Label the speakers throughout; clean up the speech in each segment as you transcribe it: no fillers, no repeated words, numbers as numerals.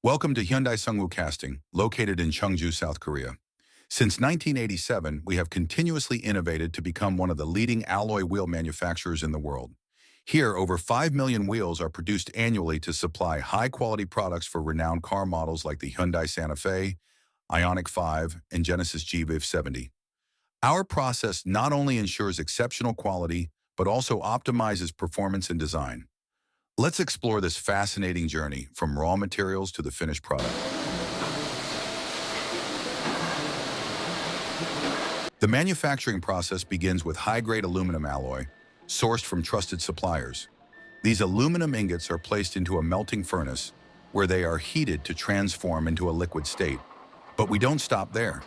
Speaker 1: Welcome to Hyundai Sungwoo Casting, located in Chungju, South Korea. Since 1987, we have continuously innovated to become one of the leading alloy wheel manufacturers in the world. Here, over 5 million wheels are produced annually to supply high-quality products for renowned car models like the Hyundai Santa Fe, Ioniq 5, and Genesis GV70. Our process not only ensures exceptional quality, but also optimizes performance and design. Let's explore this fascinating journey from raw materials to the finished product. The manufacturing process begins with high-grade aluminum alloy, sourced from trusted suppliers. These aluminum ingots are placed into a melting furnace, where they are heated to transform into a liquid state. But we don't stop there.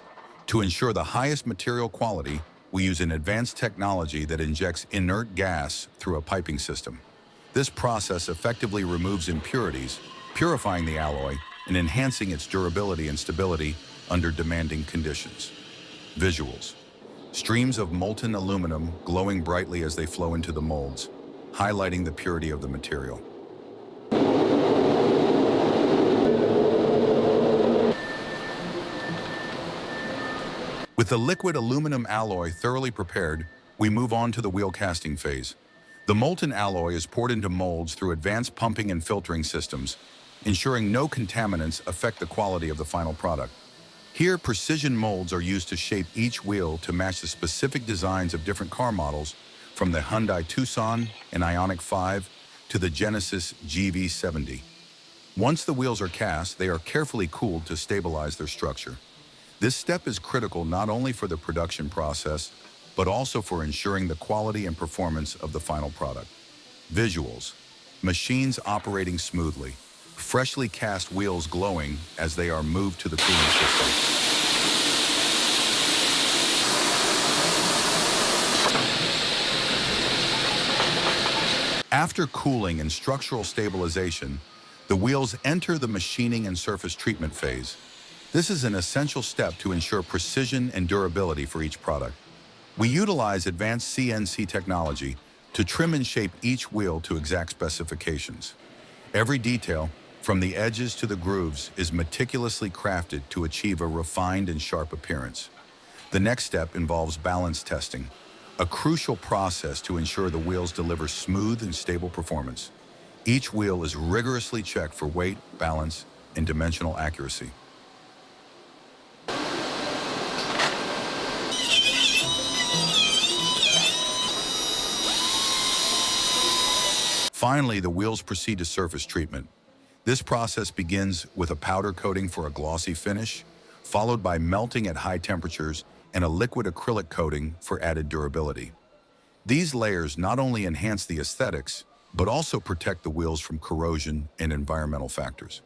Speaker 1: To ensure the highest material quality, we use an advanced technology that injects inert gas through a piping system. This process effectively removes impurities, purifying the alloy and enhancing its durability and stability under demanding conditions. Visuals. Streams of molten aluminum glowing brightly as they flow into the molds, highlighting the purity of the material. With the liquid aluminum alloy thoroughly prepared, we move on to the wheel casting phase. The molten alloy is poured into molds through advanced pumping and filtering systems, ensuring no contaminants affect the quality of the final product. Here, precision molds are used to shape each wheel to match the specific designs of different car models, from the Hyundai Tucson and Ioniq 5 to the Genesis GV70. Once the wheels are cast, they are carefully cooled to stabilize their structure. This step is critical not only for the production process, but also for ensuring the quality and performance of the final product. Visuals. Machines operating smoothly. Freshly cast wheels glowing as they are moved to the cooling system. After cooling and structural stabilization, the wheels enter the machining and surface treatment phase. This is an essential step to ensure precision and durability for each product. We utilize advanced CNC technology to trim and shape each wheel to exact specifications. Every detail, from the edges to the grooves, is meticulously crafted to achieve a refined and sharp appearance. The next step involves balance testing, a crucial process to ensure the wheels deliver smooth and stable performance. Each wheel is rigorously checked for weight, balance, and dimensional accuracy. Finally, the wheels proceed to surface treatment. This process begins with a powder coating for a glossy finish, followed by melting at high temperatures and a liquid acrylic coating for added durability. These layers not only enhance the aesthetics, but also protect the wheels from corrosion and environmental factors.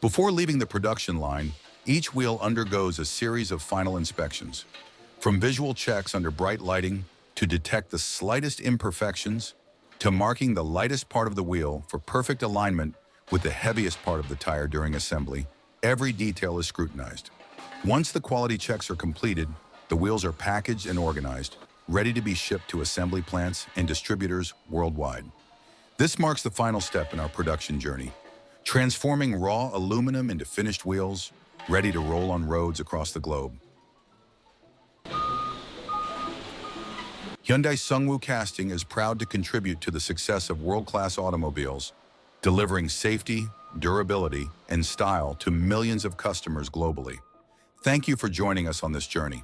Speaker 1: Before leaving the production line, each wheel undergoes a series of final inspections, from visual checks under bright lighting to detect the slightest imperfections, to marking the lightest part of the wheel for perfect alignment with the heaviest part of the tire during assembly. Every detail is scrutinized. Once the quality checks are completed, the wheels are packaged and organized, ready to be shipped to assembly plants and distributors worldwide. This marks the final step in our production journey, transforming raw aluminum into finished wheels, ready to roll on roads across the globe. Hyundai Sungwoo Casting is proud to contribute to the success of world-class automobiles, delivering safety, durability, and style to millions of customers globally. Thank you for joining us on this journey.